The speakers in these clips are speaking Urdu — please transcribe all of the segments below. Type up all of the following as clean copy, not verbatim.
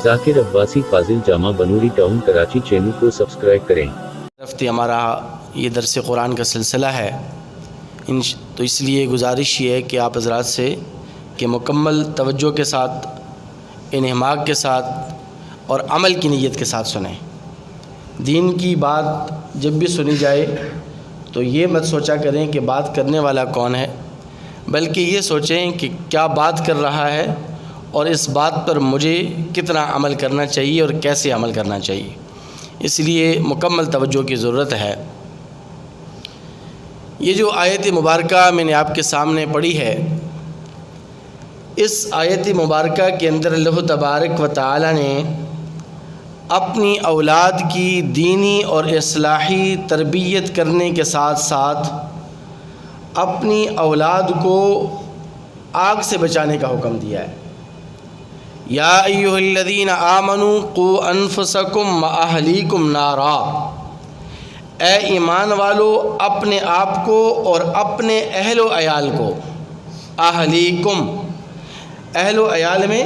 ذاکر عباسی فاضل جامع بنوری ٹاؤن کراچی چینل کو سبسکرائب کریں۔ رفتی ہمارا یہ درس قرآن کا سلسلہ ہے، تو اس لیے گزارش یہ ہے کہ آپ حضرات سے کہ مکمل توجہ کے ساتھ، انہماک کے ساتھ اور عمل کی نیت کے ساتھ سنیں۔ دین کی بات جب بھی سنی جائے تو یہ مت سوچا کریں کہ بات کرنے والا کون ہے، بلکہ یہ سوچیں کہ کیا بات کر رہا ہے اور اس بات پر مجھے کتنا عمل کرنا چاہیے اور کیسے عمل کرنا چاہیے۔ اس لیے مکمل توجہ کی ضرورت ہے۔ یہ جو آیت مبارکہ میں نے آپ کے سامنے پڑھی ہے، اس آیت مبارکہ کے اندر اللہ تبارک و تعالی نے اپنی اولاد کی دینی اور اصلاحی تربیت کرنے کے ساتھ ساتھ اپنی اولاد کو آگ سے بچانے کا حکم دیا ہے۔ یا ایھا الذین آمنوا قوا انفسکم واہلیکم نارا، اے ایمان والو اپنے آپ کو اور اپنے اہل و عیال کو، اہلیکم، اہل و عیال میں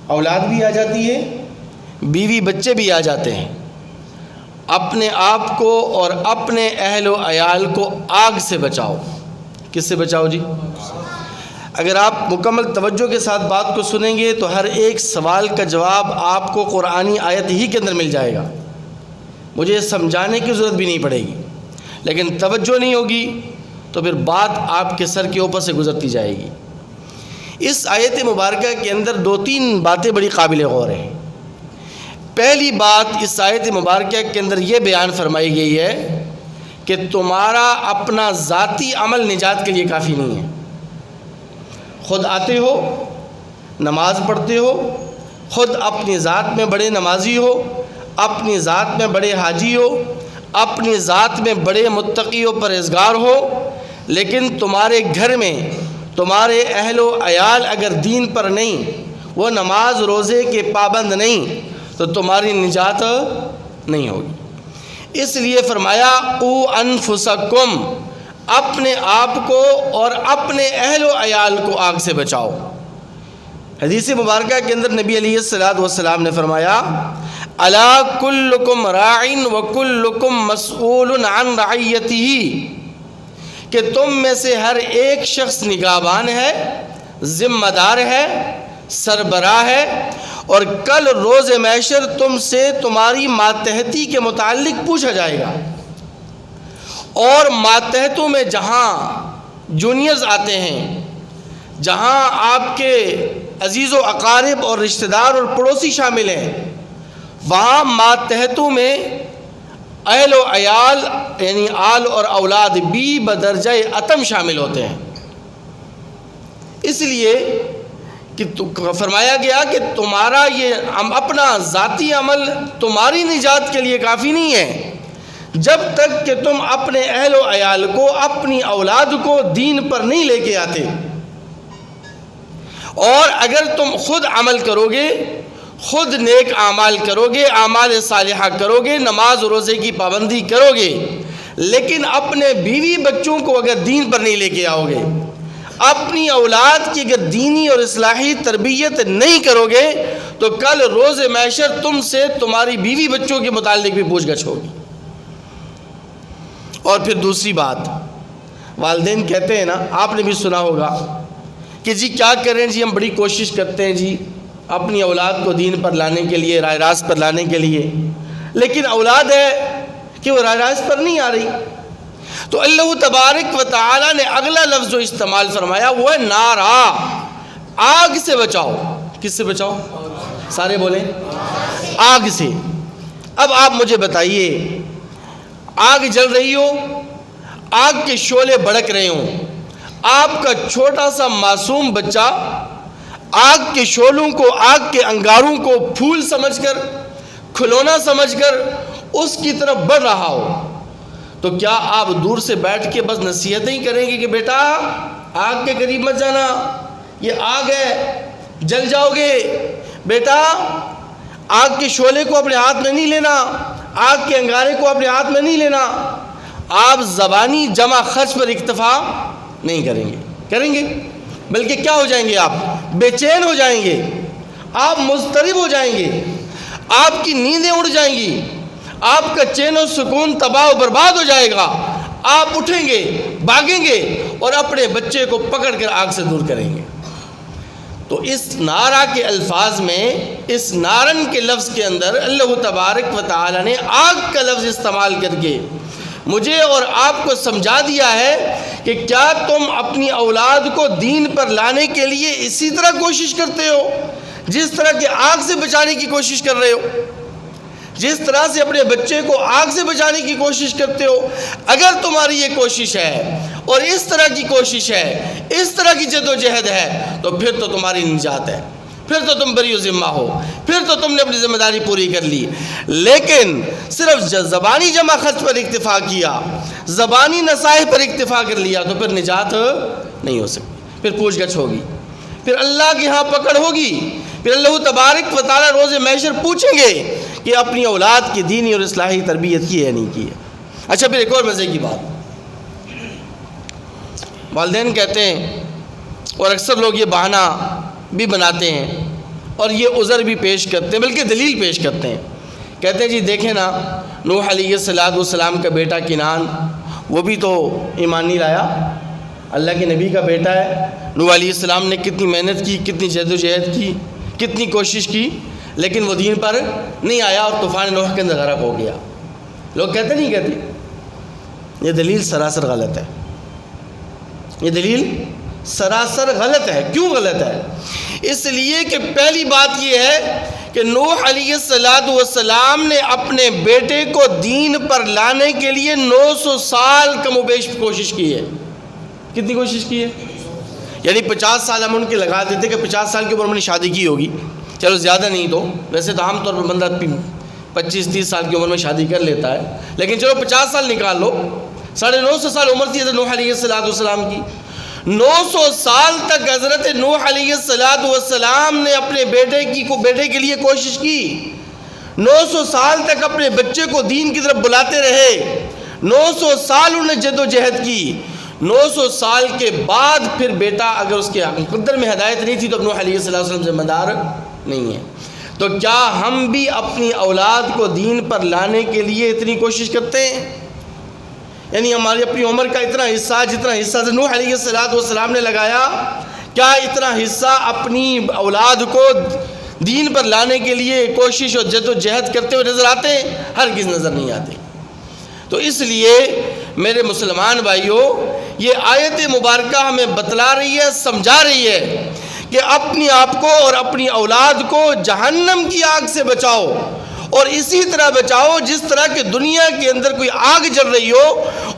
اولاد بھی آ جاتی ہے، بیوی بچے بھی آ جاتے ہیں۔ اپنے آپ کو اور اپنے اہل و عیال کو آگ سے بچاؤ۔ کس سے بچاؤ جی؟ اگر آپ مکمل توجہ کے ساتھ بات کو سنیں گے تو ہر ایک سوال کا جواب آپ کو قرآنی آیت ہی کے اندر مل جائے گا، مجھے سمجھانے کی ضرورت بھی نہیں پڑے گی۔ لیکن توجہ نہیں ہوگی تو پھر بات آپ کے سر کے اوپر سے گزرتی جائے گی۔ اس آیت مبارکہ کے اندر دو تین باتیں بڑی قابل غور ہیں۔ پہلی بات اس آیت مبارکہ کے اندر یہ بیان فرمائی گئی ہے کہ تمہارا اپنا ذاتی عمل نجات کے لیے کافی نہیں ہے۔ خود آتے ہو، نماز پڑھتے ہو، خود اپنی ذات میں بڑے نمازی ہو، اپنی ذات میں بڑے حاجی ہو، اپنی ذات میں بڑے متقی و پرہیزگار ہو، لیکن تمہارے گھر میں تمہارے اہل و عیال اگر دین پر نہیں، وہ نماز روزے کے پابند نہیں، تو تمہاری نجات نہیں ہوگی۔ اس لیے فرمایا قوا انفسکم، اپنے آپ کو اور اپنے اہل و عیال کو آگ سے بچاؤ۔ حدیث مبارکہ کے اندر نبی علیہ الصلوۃ والسلام نے فرمایا الا کلکم راع وکلکم مسئول عن رعیتہ، کہ تم میں سے ہر ایک شخص نگہبان ہے، ذمہ دار ہے، سربراہ ہے، اور کل روز محشر تم سے تمہاری ماتحتی کے متعلق پوچھا جائے گا۔ اور ماتحتوں میں جہاں جونیئرز آتے ہیں، جہاں آپ کے عزیز و اقارب اور رشتہ دار اور پڑوسی شامل ہیں، وہاں ماتحتوں میں اہل و عیال یعنی آل اور اولاد بھی بدرجہ اتم شامل ہوتے ہیں۔ اس لیے کہ فرمایا گیا کہ تمہارا یہ اپنا ذاتی عمل تمہاری نجات کے لیے کافی نہیں ہے جب تک کہ تم اپنے اہل و عیال کو، اپنی اولاد کو دین پر نہیں لے کے آتے۔ اور اگر تم خود عمل کرو گے، خود نیک اعمال کرو گے، اعمال صالحہ کرو گے، نماز روزے کی پابندی کرو گے، لیکن اپنے بیوی بچوں کو اگر دین پر نہیں لے کے آؤ گے، اپنی اولاد کی اگر دینی اور اصلاحی تربیت نہیں کرو گے، تو کل روز محشر تم سے تمہاری بیوی بچوں کے متعلق بھی پوچھ گچھ ہوگی۔ اور پھر دوسری بات، والدین کہتے ہیں نا، آپ نے بھی سنا ہوگا کہ جی کیا کریں جی، ہم بڑی کوشش کرتے ہیں جی اپنی اولاد کو دین پر لانے کے لیے، راہ راست پر لانے کے لیے، لیکن اولاد ہے کہ وہ راہ راست پر نہیں آ رہی۔ تو اللہ تبارک و تعالی نے اگلا لفظ جو استعمال فرمایا وہ ہے نارا، آگ سے بچاؤ۔ کس سے بچاؤ؟ سارے بولیں، آگ سے۔ اب آپ مجھے بتائیے، آگ جل رہی ہو، آگ کے شعلے بھڑک رہے ہوں، آپ کا چھوٹا سا معصوم بچہ آگ کے شعلوں کو، آگ کے انگاروں کو پھول سمجھ کر، کھلونا سمجھ کر اس کی طرف بڑھ رہا ہو، تو کیا آپ دور سے بیٹھ کے بس نصیحتیں ہی کریں گے کہ بیٹا آگ کے قریب مت جانا، یہ آگ ہے، جل جاؤ گے، بیٹا آگ کے شعلے کو اپنے ہاتھ میں نہیں لینا، آگ کے انگارے کو اپنے ہاتھ میں نہیں لینا؟ آپ زبانی جمع خرچ پر اکتفا نہیں کریں گے، بلکہ کیا ہو جائیں گے؟ آپ بے چین ہو جائیں گے، آپ مضطرب ہو جائیں گے، آپ کی نیندیں اڑ جائیں گی، آپ کا چین و سکون تباہ و برباد ہو جائے گا، آپ اٹھیں گے، بھاگیں گے اور اپنے بچے کو پکڑ کر آگ سے دور کریں گے۔ تو اس نعرہ کے الفاظ میں، اس نارن کے لفظ کے اندر اللہ تبارک و تعالی نے آگ کا لفظ استعمال کر کے مجھے اور آپ کو سمجھا دیا ہے کہ کیا تم اپنی اولاد کو دین پر لانے کے لیے اسی طرح کوشش کرتے ہو جس طرح کہ آگ سے بچانے کی کوشش کر رہے ہو، جس طرح سے اپنے بچے کو آگ سے بچانے کی کوشش کرتے ہو؟ اگر تمہاری یہ کوشش ہے اور اس طرح کی کوشش ہے، اس طرح کی جد و جہد ہے، تو پھر تو تمہاری نجات ہے، پھر تو تم بری و ذمہ ہو، پھر تو تم نے اپنی ذمہ داری پوری کر لی۔ لیکن صرف زبانی جمع خرچ پر اکتفا کیا، زبانی نصائح پر اکتفا کر لیا، تو پھر نجات نہیں ہو سکتی، پھر پوچھ گچھ ہوگی، پھر اللہ کے ہاں پکڑ ہوگی، پھر اللہ تبارک و تعالیٰ روز محشر پوچھیں گے کہ اپنی اولاد کی دینی اور اصلاحی تربیت کی ہے نہیں کی ہے۔ اچھا، پھر ایک اور مزے کی بات، والدین کہتے ہیں اور اکثر لوگ یہ بہانہ بھی بناتے ہیں اور یہ عذر بھی پیش کرتے ہیں، بلکہ دلیل پیش کرتے ہیں، کہتے ہیں جی دیکھیں نا، نوح علیہ السلام کا بیٹا کنعان، وہ بھی تو ایمان نہیں لایا، اللہ کے نبی کا بیٹا ہے، نوح علیہ السلام نے کتنی محنت کی، کتنی جد و جہد کی، کتنی کوشش کی، لیکن وہ دین پر نہیں آیا اور طوفان نوح کے اندر غرق ہو گیا۔ لوگ کہتے نہیں کہتے؟ یہ دلیل سراسر غلط ہے، یہ دلیل سراسر غلط ہے۔ کیوں غلط ہے؟ اس لیے کہ پہلی بات یہ ہے کہ نوح علیہ السلام نے اپنے بیٹے کو دین پر لانے کے لیے 900 سال کم و بیش کوشش کی ہے۔ کتنی کوشش کی ہے؟ یعنی 50 سال ہم ان کے لگا دیتے کہ 50 سال کی عمر میں نے شادی کی ہوگی، چلو زیادہ نہیں تو، ویسے تو عام طور پر بندہ 25-30 سال کی عمر میں شادی کر لیتا ہے، لیکن چلو 50 سال نکال لو، 950 سال عمر تھی حضرت نوح علیہ السلام کی۔ 900 سال تک حضرت نوح علیہ السلام نے اپنے بیٹے کے لیے کوشش کی، 900 سال تک اپنے بچے کو دین کی طرف بلاتے رہے، 900 سال انہوں نے جد و جہد کی۔ 900 سال کے بعد پھر بیٹا اگر اس کے مقدر میں ہدایت نہیں تھی تو اب نوح علیہ السلام ذمہ دار نہیں ہے۔ تو کیا ہم بھی اپنی اولاد کو دین پر لانے کے لیے اتنی کوشش کرتے ہیں؟ یعنی ہماری اپنی عمر کا اتنا حصہ، جتنا حصہ نوح علیہ السلام نے لگایا، کیا اتنا حصہ اپنی اولاد کو دین پر لانے کے لیے کوشش اور جد و جہد کرتے ہوئے نظر آتے ہیں؟ ہرگز نظر نہیں آتے۔ تو اس لیے میرے مسلمان بھائیوں، یہ آیت مبارکہ ہمیں بتلا رہی ہے، سمجھا رہی ہے کہ اپنی آپ کو اور اپنی اولاد کو جہنم کی آگ سے بچاؤ، اور اسی طرح بچاؤ جس طرح کہ دنیا کے اندر کوئی آگ جل رہی ہو،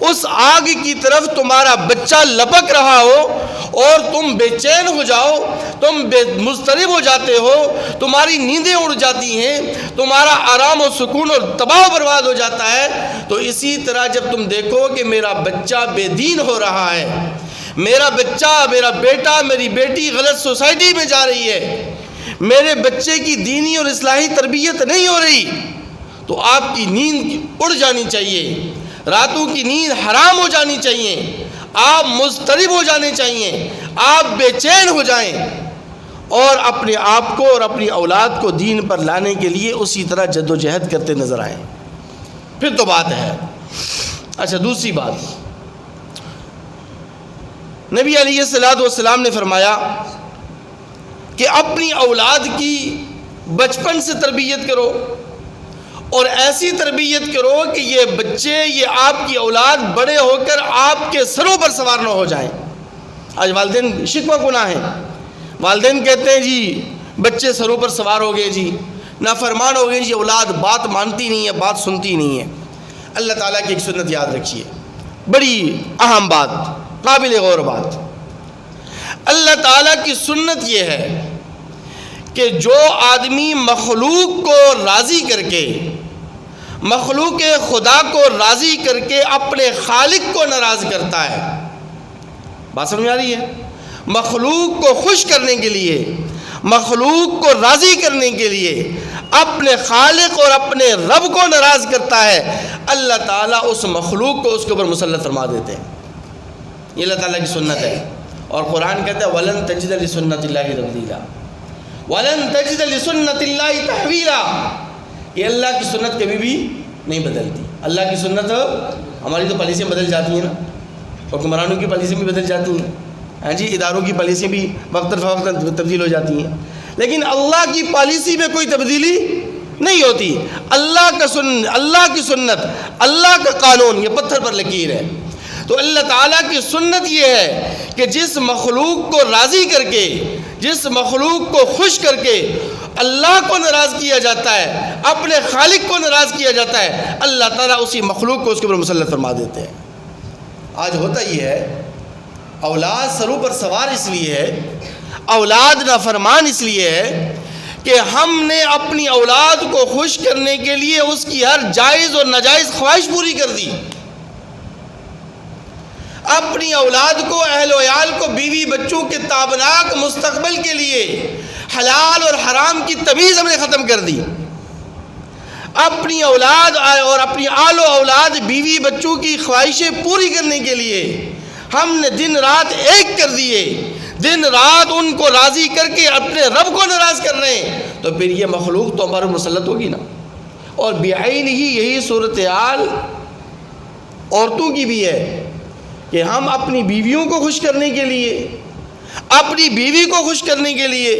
اس آگ کی طرف تمہارا بچہ لپک رہا ہو اور تم بے چین ہو جاؤ، تم مضطرب ہو جاتے ہو، تمہاری نیندیں اڑ جاتی ہیں، تمہارا آرام و سکون اور تباہ و برباد ہو جاتا ہے۔ تو اسی طرح جب تم دیکھو کہ میرا بچہ بے دین ہو رہا ہے، میرا بچہ، میرا بیٹا، میری بیٹی غلط سوسائٹی میں جا رہی ہے، میرے بچے کی دینی اور اصلاحی تربیت نہیں ہو رہی، تو آپ کی نیند اڑ جانی چاہیے، راتوں کی نیند حرام ہو جانی چاہیے، آپ مضطرب ہو جانے چاہیے، آپ بے چین ہو جائیں، اور اپنے آپ کو اور اپنی اولاد کو دین پر لانے کے لیے اسی طرح جد و جہد کرتے نظر آئیں، پھر تو بات ہے۔ اچھا، دوسری بات، نبی علیہ السلام نے فرمایا کہ اپنی اولاد کی بچپن سے تربیت کرو، اور ایسی تربیت کرو کہ یہ بچے، یہ آپ کی اولاد بڑے ہو کر آپ کے سروں پر سوار نہ ہو جائیں۔ آج والدین شکوہ گناہ ہیں، والدین کہتے ہیں جی بچے سروں پر سوار ہو گئے، جی نافرمان ہو گئے، جی اولاد بات مانتی نہیں ہے، بات سنتی نہیں ہے۔ اللہ تعالیٰ کی ایک سنت یاد رکھیے، بڑی اہم بات، قابل غور بات۔ اللہ تعالیٰ کی سنت یہ ہے کہ جو آدمی مخلوق کو راضی کر کے، مخلوق خدا کو راضی کر کے اپنے خالق کو ناراض کرتا ہے، بات سمجھ آ رہی ہے؟ مخلوق کو خوش کرنے کے لیے، مخلوق کو راضی کرنے کے لیے اپنے خالق اور اپنے رب کو ناراض کرتا ہے، اللہ تعالیٰ اس مخلوق کو اس کے اوپر مسلط فرما دیتے ہیں۔ یہ اللہ تعالیٰ کی سنت ہے، اور قرآن کہتا ہے وَلَن تَجِدَ لِسُنَّتِ اللَّهِ تَبْدِيلًا، وَلَن تَجِدَ لِسُنَّةِ اللَّهِ تَحْوِيلًا، یہ اللہ کی سنت کبھی بھی نہیں بدلتی۔ اللہ کی سنت، ہماری تو پالیسیاں بدل جاتی ہیں نا، حکمرانوں کی پالیسیاں بھی بدل جاتی ہیں، ہاں جی، اداروں کی پالیسیاں بھی وقت فوقت تبدیل ہو جاتی ہیں، لیکن اللہ کی پالیسی میں کوئی تبدیلی نہیں ہوتی۔ اللہ کی سنت، اللہ کا قانون، یہ پتھر پر لکیر ہے۔ تو اللہ تعالیٰ کی سنت یہ ہے کہ جس مخلوق کو راضی کر کے، جس مخلوق کو خوش کر کے اللہ کو ناراض کیا جاتا ہے، اپنے خالق کو ناراض کیا جاتا ہے، اللہ تعالیٰ اسی مخلوق کو اس کے اوپر مسلط فرما دیتے ہیں۔ آج ہوتا یہ ہے، اولاد سروں پر سوار اس لیے ہے، اولاد نافرمان اس لیے ہے کہ ہم نے اپنی اولاد کو خوش کرنے کے لیے اس کی ہر جائز اور ناجائز خواہش پوری کر دی۔ اپنی اولاد کو، اہل و عیال کو، بیوی بچوں کے تابناک مستقبل کے لیے حلال اور حرام کی تمیز ہم نے ختم کر دی۔ اپنی اولاد اور اپنی آل و اولاد، بیوی بچوں کی خواہشیں پوری کرنے کے لیے ہم نے دن رات ایک کر دیے، دن رات ان کو راضی کر کے اپنے رب کو ناراض کر رہے ہیں، تو پھر یہ مخلوق تو ہمارے مسلط ہوگی نا۔ اور بعین ہی یہی صورتحال عورتوں کی بھی ہے کہ ہم اپنی بیویوں کو خوش کرنے کے لیے، اپنی بیوی کو خوش کرنے کے لیے،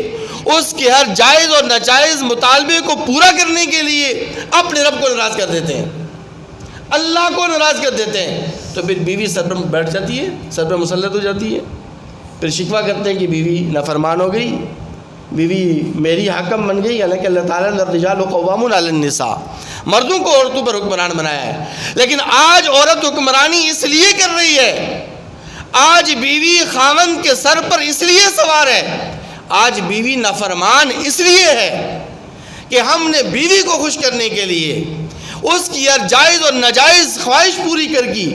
اس کے ہر جائز اور ناجائز مطالبے کو پورا کرنے کے لیے اپنے رب کو ناراض کر دیتے ہیں، اللہ کو ناراض کر دیتے ہیں، تو پھر بیوی سر پر بیٹھ جاتی ہے، سر پر مسلط ہو جاتی ہے، پھر شکوہ کرتے ہیں کہ بیوی نافرمان ہو گئی، بیوی میری حاکم بن گئی، حالانکہ اللہ تعالیٰ نے الرجال قوامون علی النساء، مردوں کو عورتوں پر حکمران بنایا ہے۔ لیکن آج عورت حکمرانی اس لیے کر رہی ہے، آج بیوی خاوند کے سر پر اس لیے سوار ہے، آج بیوی نافرمان اس لیے ہے کہ ہم نے بیوی کو خوش کرنے کے لیے اس کی ہر جائز اور ناجائز خواہش پوری کر کی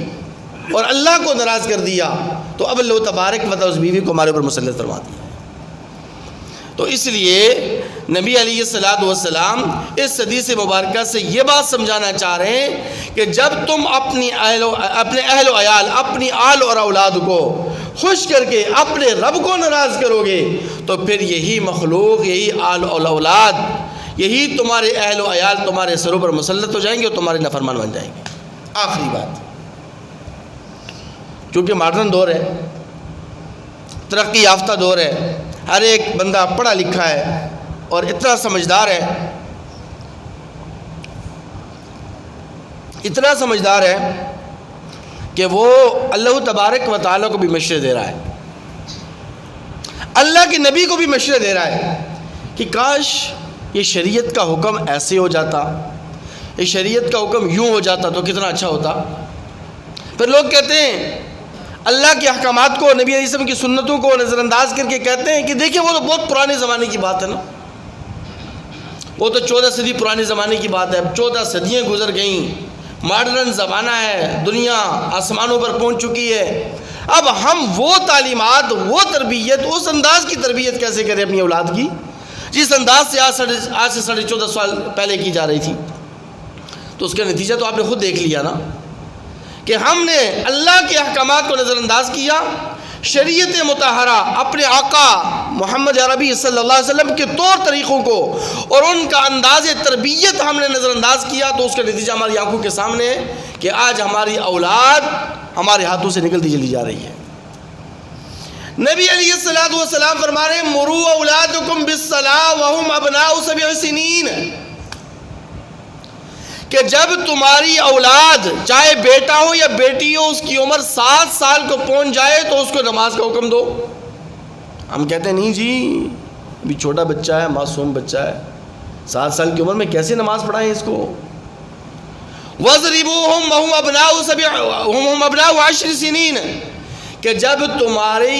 اور اللہ کو ناراض کر دیا، تو اب اللہ تبارک و تعالیٰ اس بیوی کو ہمارے اوپر مسلط فرما دیا۔ تو اس لیے نبی علیہ السلام اس حدیث مبارکہ سے یہ بات سمجھانا چاہ رہے ہیں کہ جب تم اپنے اہل و عیال، اپنی آل اور اولاد کو خوش کر کے اپنے رب کو ناراض کرو گے، تو پھر یہی مخلوق، یہی آل اور اولاد، یہی تمہارے اہل و عیال تمہارے سروں پر مسلط ہو جائیں گے اور تمہارے نافرمان بن جائیں گے۔ آخری بات، چونکہ ماڈرن دور ہے، ترقی یافتہ دور ہے، ہر ایک بندہ پڑھا لکھا ہے اور اتنا سمجھدار ہے، اتنا سمجھدار ہے کہ وہ اللہ تبارک و تعالیٰ کو بھی مشورے دے رہا ہے، اللہ کے نبی کو بھی مشورے دے رہا ہے کہ کاش یہ شریعت کا حکم ایسے ہو جاتا، یہ شریعت کا حکم یوں ہو جاتا تو کتنا اچھا ہوتا۔ پھر لوگ کہتے ہیں اللہ کے احکامات کو، نبی علیہ السلام کی سنتوں کو نظر انداز کر کے کہتے ہیں کہ دیکھیں وہ تو بہت پرانے زمانے کی بات ہے نا، وہ تو 14 صدی پرانے زمانے کی بات ہے، اب 14 صدیاں گزر گئیں، ماڈرن زمانہ ہے، دنیا آسمانوں پر پہنچ چکی ہے، اب ہم وہ تعلیمات، وہ تربیت، اس انداز کی تربیت کیسے کریں اپنی اولاد کی جس انداز سے آج سے 14.5 سال پہلے کی جا رہی تھی۔ تو اس کا نتیجہ تو آپ نے خود دیکھ لیا نا کہ ہم نے اللہ کے احکامات کو نظر انداز کیا، شریعت مطہرہ، اپنے آقا محمد عربی صلی اللہ علیہ وسلم کے طور طریقوں کو اور ان کا انداز تربیت ہم نے نظر انداز کیا، تو اس کا نتیجہ ہماری آنکھوں کے سامنے ہے کہ آج ہماری اولاد ہمارے ہاتھوں سے نکلتی چلی جا رہی ہے۔ نبی علیہ السلام فرما رہے ہیں مروا اولادکم بالصلاۃ وهم ابناء 7 سنین، کہ جب تمہاری اولاد چاہے بیٹا ہو یا بیٹی ہو، اس کی عمر 7 سال کو پہنچ جائے تو اس کو نماز کا حکم دو۔ ہم کہتے ہیں نہیں جی ابھی چھوٹا بچہ ہے، معصوم بچہ ہے، 7 سال کی عمر میں کیسے نماز پڑھائیں اس کو۔ وَاضْرِبُوهُمْ وَهُمْ أَبْنَاءُ 10 سنین، کہ جب تمہاری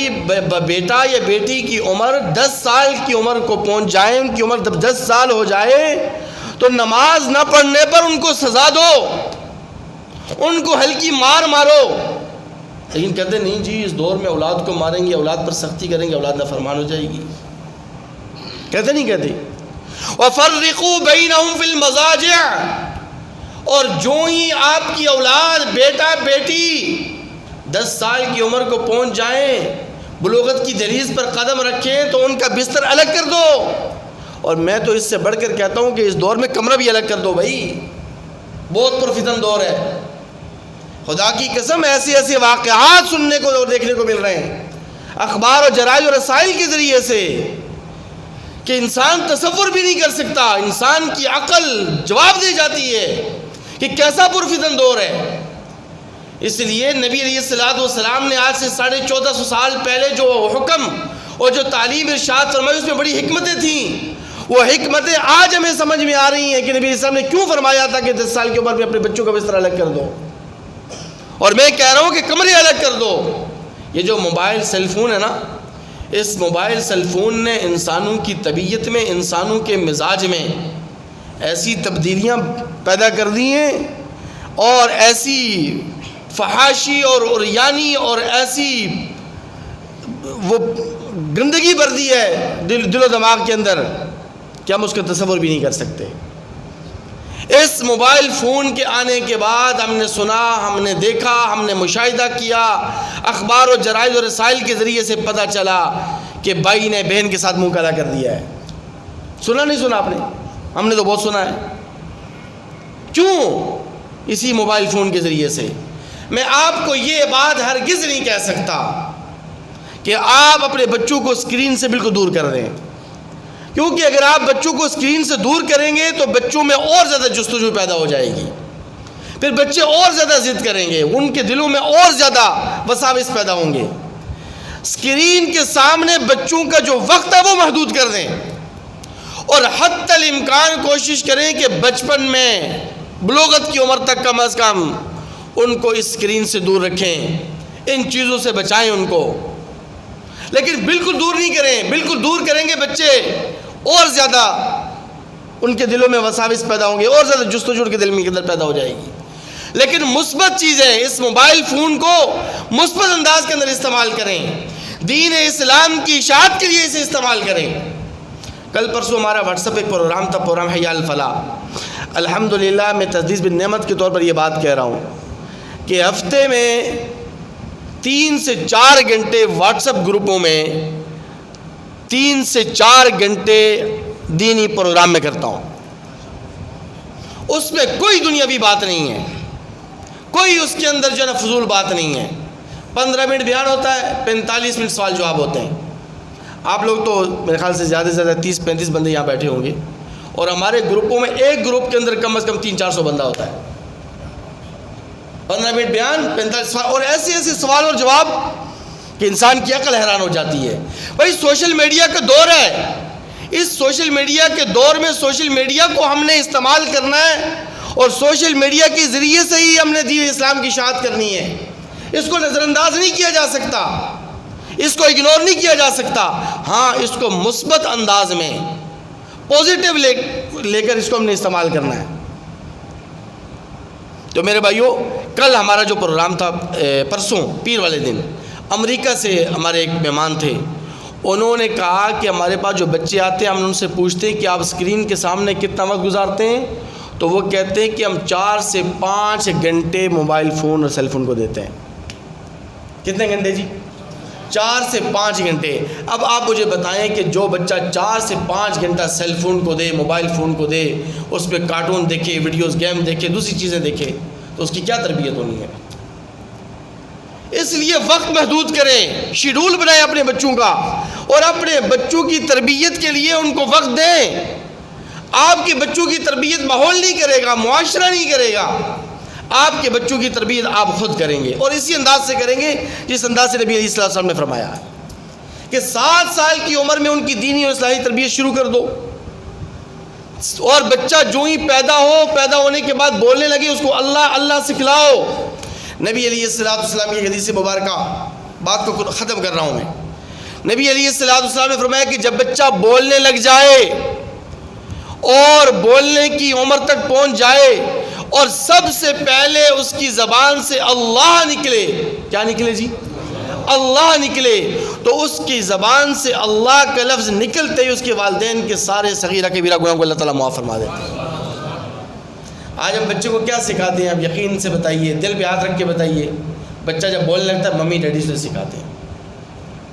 بیٹا یا بیٹی کی عمر 10 سال کی عمر کو پہنچ جائے، ان کی عمر 10 سال ہو جائے تو نماز نہ پڑھنے پر ان کو سزا دو، ان کو ہلکی مار مارو۔ لیکن کہتے نہیں جی اس دور میں اولاد کو ماریں گے، اولاد پر سختی کریں گے، اولاد نافرمان ہو جائے گی۔ کہتے نہیں کہتے وَفَرِّقُوا بَيْنَهُمْ فِي الْمَضَاجِعِ، اور جو ہی آپ کی اولاد، بیٹا بیٹی 10 سال کی عمر کو پہنچ جائیں، بلوغت کی دہلیز پر قدم رکھیں، تو ان کا بستر الگ کر دو، اور میں تو اس سے بڑھ کر کہتا ہوں کہ اس دور میں کمرہ بھی الگ کر دو بھائی، بہت پرفتن دور ہے۔ خدا کی قسم ایسے ایسے واقعات سننے کو اور دیکھنے کو مل رہے ہیں اخبار اور جرائد اور رسائل کے ذریعے سے کہ انسان تصور بھی نہیں کر سکتا، انسان کی عقل جواب دے جاتی ہے کہ کیسا پرفتن دور ہے۔ اس لیے نبی علیہ السلام نے آج سے 1450 سال پہلے جو حکم اور جو تعلیم ارشاد فرمائی اس میں بڑی حکمتیں تھیں، وہ حکمتیں آج ہمیں سمجھ میں آ رہی ہیں کہ نبی علیہ السلام نے کیوں فرمایا تھا کہ 10 سال کی عمر میں اپنے بچوں کا بستر الگ کر دو، اور میں کہہ رہا ہوں کہ کمرے الگ کر دو۔ یہ جو موبائل سیل فون ہے نا، اس موبائل سیل فون نے انسانوں کی طبیعت میں، انسانوں کے مزاج میں ایسی تبدیلیاں پیدا کر دی ہیں اور ایسی فحاشی اور عریانی اور ایسی وہ گندگی بھر دی ہے دل و دماغ کے اندر کہ ہم اس کا تصور بھی نہیں کر سکتے۔ اس موبائل فون کے آنے کے بعد ہم نے سنا، ہم نے دیکھا، ہم نے مشاہدہ کیا، اخبار و جرائد و رسائل کے ذریعے سے پتہ چلا کہ بھائی نے بہن کے ساتھ منہ کالا کر دیا ہے۔ سنا نہیں سنا آپ نے؟ ہم نے تو بہت سنا ہے۔ کیوں؟ اسی موبائل فون کے ذریعے سے۔ میں آپ کو یہ بات ہرگز نہیں کہہ سکتا کہ آپ اپنے بچوں کو اسکرین سے بالکل دور کر دیں، کیونکہ اگر آپ بچوں کو اسکرین سے دور کریں گے تو بچوں میں اور زیادہ جستجو پیدا ہو جائے گی، پھر بچے اور زیادہ ضد کریں گے، ان کے دلوں میں اور زیادہ وساوس پیدا ہوں گے۔ اسکرین کے سامنے بچوں کا جو وقت ہے وہ محدود کر دیں، اور حتی الامکان کوشش کریں کہ بچپن میں بلوغت کی عمر تک کم از کم ان کو اسکرین سے دور رکھیں، ان چیزوں سے بچائیں ان کو، لیکن بالکل دور نہیں کریں۔ بالکل دور کریں گے بچے اور زیادہ ان کے دلوں میں وساوس پیدا ہوں گے، اور زیادہ جستجو کے دل میں اندر پیدا ہو جائے گی۔ لیکن مثبت چیزیں، اس موبائل فون کو مثبت انداز کے اندر استعمال کریں، دین اسلام کی اشاعت کے لیے اسے استعمال کریں۔ کل پرسوں ہمارا واٹس ایپ ایک پروگرام تھا، پروگرام حی الفلاح۔ الحمدللہ میں تجدید بن نعمت کے طور پر یہ بات کہہ رہا ہوں کہ ہفتے میں 3 سے 4 گھنٹے واٹس ایپ گروپوں میں 3 سے 4 گھنٹے دینی پروگرام میں کرتا ہوں۔ اس میں کوئی دنیاوی بات نہیں ہے، کوئی اس کے اندر جو ہے نا فضول بات نہیں ہے۔ 15 منٹ بیان ہوتا ہے، 45 منٹ سوال جواب ہوتے ہیں۔ آپ لوگ تو میرے خیال سے زیادہ سے زیادہ 30-35 بندے یہاں بیٹھے ہوں گے، اور ہمارے گروپوں میں ایک گروپ کے اندر کم از کم 300-400 بندہ ہوتا ہے۔ 15 منٹ بیان، 45 سوال، اور ایسے ایسے سوال اور جواب کہ انسان کی عقل حیران ہو جاتی ہے۔ بھائی سوشل میڈیا کا دور ہے، اس سوشل میڈیا کے دور میں سوشل میڈیا کو ہم نے استعمال کرنا ہے، اور سوشل میڈیا کے ذریعے سے ہی ہم نے دین اسلام کی اشاعت کرنی ہے۔ اس کو نظر انداز نہیں کیا جا سکتا، اس کو اگنور نہیں کیا جا سکتا۔ ہاں، اس کو مثبت انداز میں پوزیٹیو لے کر اس کو ہم نے استعمال کرنا ہے۔ تو میرے بھائیوں، کل ہمارا جو پروگرام تھا، پرسوں پیر والے دن، امریکہ سے ہمارے ایک مہمان تھے، انہوں نے کہا کہ ہمارے پاس جو بچے آتے ہیں ہم ان سے پوچھتے ہیں کہ آپ اسکرین کے سامنے کتنا وقت گزارتے ہیں، تو وہ کہتے ہیں کہ ہم 4 سے 5 گھنٹے موبائل فون اور سیل فون کو دیتے ہیں۔ کتنے گھنٹے جی؟ 4 سے 5 گھنٹے۔ اب آپ مجھے بتائیں کہ جو بچہ 4 سے 5 گھنٹہ سیل فون کو دے، موبائل فون کو دے، اس پہ کارٹون دیکھے، ویڈیوز، گیم دیکھے، دوسری چیزیں دیکھے، تو اس کی کیا تربیت ہونی ہے؟ اس لیے وقت محدود کریں، شیڈول بنائیں اپنے بچوں کا، اور اپنے بچوں کی تربیت کے لیے ان کو وقت دیں۔ آپ کے بچوں کی تربیت ماحول نہیں کرے گا، معاشرہ نہیں کرے گا، آپ کے بچوں کی تربیت آپ خود کریں گے، اور اسی انداز سے کریں گے جس انداز سے نبی علیہ السلام نے فرمایا ہے کہ 7 سال کی عمر میں ان کی دینی اور اصلاحی تربیت شروع کر دو، اور بچہ جو ہی پیدا ہونے کے بعد بولنے لگے اس کو اللہ اللہ سکھلاؤ۔ نبی علیہ السلام کی حدیث مبارکہ، بات کو ختم کر رہا ہوں میں، نبی علیہ السلام نے فرمایا کہ جب بچہ بولنے لگ جائے اور بولنے کی عمر تک پہنچ جائے اور سب سے پہلے اس کی زبان سے اللہ نکلے، کیا نکلے جی؟ اللہ نکلے، تو اس کی زبان سے اللہ کا لفظ نکلتے ہی اس کے والدین کے سارے صغیرہ کبیرہ گناہوں کو اللہ تعالیٰ معاف فرما دیتے ہیں۔ آج ہم بچے کو کیا سکھاتے ہیں؟ آپ یقین سے بتائیے، دل پہ ہاتھ رکھ کے بتائیے۔ بچہ جب بولنے لگتا ہے ممی ڈیڈی سے سکھاتے ہیں،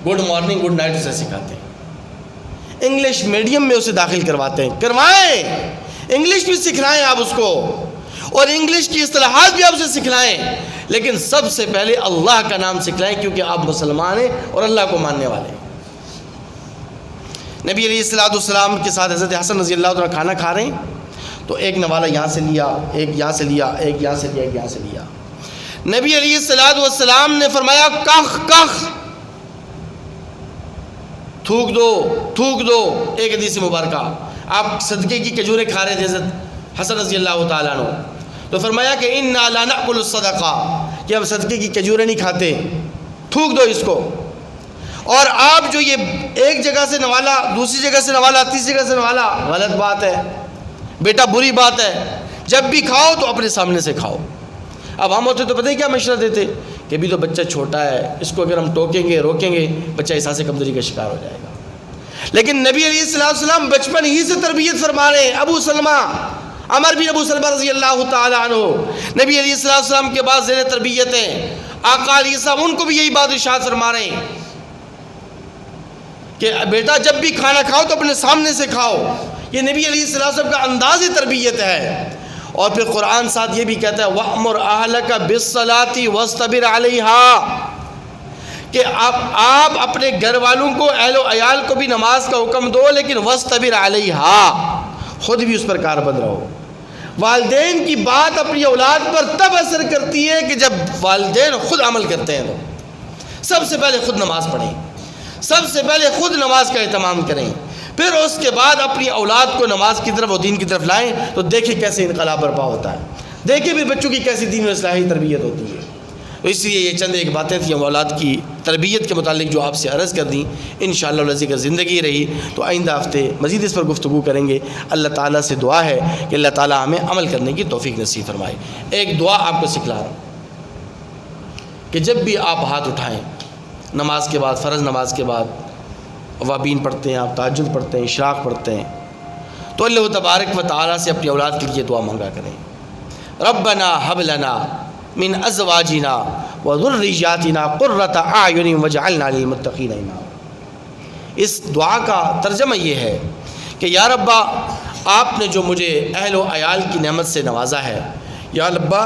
گڈ مارننگ گڈ نائٹ سے سکھاتے ہیں۔ انگلش میڈیم میں اسے داخل کرواتے ہیں، کروائیں، انگلش بھی سکھلائیں آپ اس کو، اور انگلش کی اصطلاحات بھی آپ اسے سکھلائیں، لیکن سب سے پہلے اللہ کا نام سکھلائیں، کیونکہ آپ مسلمان ہیں اور اللہ کو ماننے والے ہیں۔ نبی علیہ السلام کے ساتھ حضرت حسن رضی اللہ عنہ کھانا کھا رہے ہیں، تو ایک نوالا یہاں سے لیا، ایک یہاں سے لیا، ایک یہاں سے لیا، ایک یہاں سے لیا۔ نبی علیہ السلام نے فرمایا کخ کخ، تھوک دو تھوک دو۔ ایک حدیث مبارکہ، آپ صدقے کی کھجوریں کھا رہے تھے حضرت حسن رضی اللہ تعالیٰ عنہ، تو فرمایا کہ انا لا ناکل الصدقہ، کہ ہم صدقے کی کھجوریں نہیں کھاتے، تھوک دو اس کو۔ اور آپ جو یہ ایک جگہ سے نوالا، دوسری جگہ سے نوالا، تیسری جگہ سے نوالا، غلط بات ہے بیٹا، بری بات ہے۔ جب بھی کھاؤ تو اپنے سامنے سے کھاؤ۔ اب ہم ہوتے تو پتہ ہی کیا مشورہ دیتے کہ ابھی تو بچہ چھوٹا ہے، اس کو اگر ہم ٹوکیں گے روکیں گے بچہ احساس کمزوری کا شکار ہو جائے گا۔ لیکن نبی علیہ السلام بچپن ہی سے تربیت فرما رہے ہیں۔ ابو سلمہ، عمر بن ابو سلمہ رضی اللہ تعالی عنہ نبی علیہ السلام کے بعد زیر تربیت ہیں۔ آقا علیہ السلام ان کو بھی یہی بات ارشاد فرما رہے ہیں کہ بیٹا جب بھی کھانا کھاؤ تو اپنے سامنے سے کھاؤ۔ یہ نبی علیہ السلام کا انداز تربیت ہے۔ اور پھر قرآن ساتھ یہ بھی کہتا ہے وَأْمُرْ أَهْلَكَ بِالصَّلَاةِ وَاسْتَبِرْ عَلَيْهَا، کہ آپ اپنے گھر والوں کو، اہل و عیال کو بھی نماز کا حکم دو، لیکن وَاسْتَبِرْ عَلَيْهَا، خود بھی اس پر کاربند رہو۔ والدین کی بات اپنی اولاد پر تب اثر کرتی ہے کہ جب والدین خود عمل کرتے ہیں۔ تو سب سے پہلے خود نماز پڑھیں، سب سے پہلے خود نماز کا اہتمام کریں، پھر اس کے بعد اپنی اولاد کو نماز کی طرف اور دین کی طرف لائیں، تو دیکھیں کیسے انقلاب برپا ہوتا ہے، دیکھیں بھی بچوں کی کیسی دین و اصلاحی تربیت ہوتی ہے۔ تو اس لیے یہ چند ایک باتیں تھیں اولاد کی تربیت کے متعلق جو آپ سے عرض کر دیں۔ انشاءاللہ العزیز اگر زندگی رہی تو آئندہ ہفتے مزید اس پر گفتگو کریں گے۔ اللہ تعالیٰ سے دعا ہے کہ اللہ تعالیٰ ہمیں عمل کرنے کی توفیق نصیب فرمائے۔ ایک دعا آپ کو سکھلا رہا ہوں کہ جب بھی آپ ہاتھ اٹھائیں نماز کے بعد، فرض نماز کے بعد، اوابین پڑھتے ہیں، آپ تہجد پڑھتے ہیں، اشراق پڑھتے ہیں، تو اللہ تبارک و تعالیٰ سے اپنی اولاد کے لیے دعا مانگا کریں۔ ربنا هب لنا من ازواجنا وذرياتنا قرۃ اعین واجعلنا للمتقین اماما۔ اس دعا کا ترجمہ یہ ہے کہ یا ربا، آپ نے جو مجھے اہل و عیال کی نعمت سے نوازا ہے، یا ربا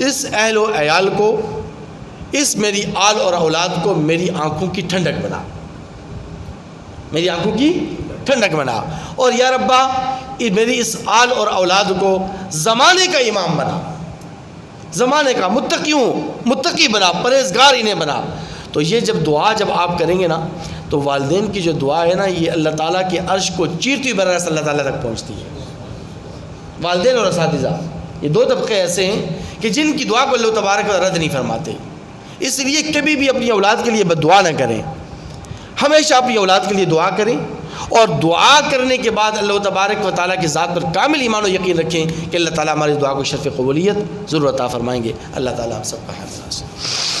اس اہل و عیال کو، اس میری آل اور اولاد کو میری آنکھوں کی ٹھنڈک بنا، میری آنکھوں کی ٹھنڈک بنا، اور یا ربا میری اس آل اور اولاد کو زمانے کا امام بنا، زمانے کا متقی بنا، پرہیزگار انہیں بنا۔ تو یہ جب دعا جب آپ کریں گے نا، تو والدین کی جو دعا ہے نا، یہ اللہ تعالیٰ کے عرش کو چیرتی براہ راست اللہ تعالیٰ تک پہنچتی ہے۔ والدین اور اساتذہ، یہ دو طبقے ایسے ہیں کہ جن کی دعا کو اللہ تبارک و رد نہیں فرماتے۔ اس لیے کبھی بھی اپنی اولاد کے لیے بد دعا نہ کریں، ہمیشہ اپنی اولاد کے لیے دعا کریں، اور دعا کرنے کے بعد اللہ تبارک و تعالیٰ کی ذات پر کامل ایمان و یقین رکھیں کہ اللہ تعالیٰ ہماری دعا کو شرف قبولیت ضرور عطا فرمائیں گے۔ اللہ تعالیٰ ہم سب کا خیر۔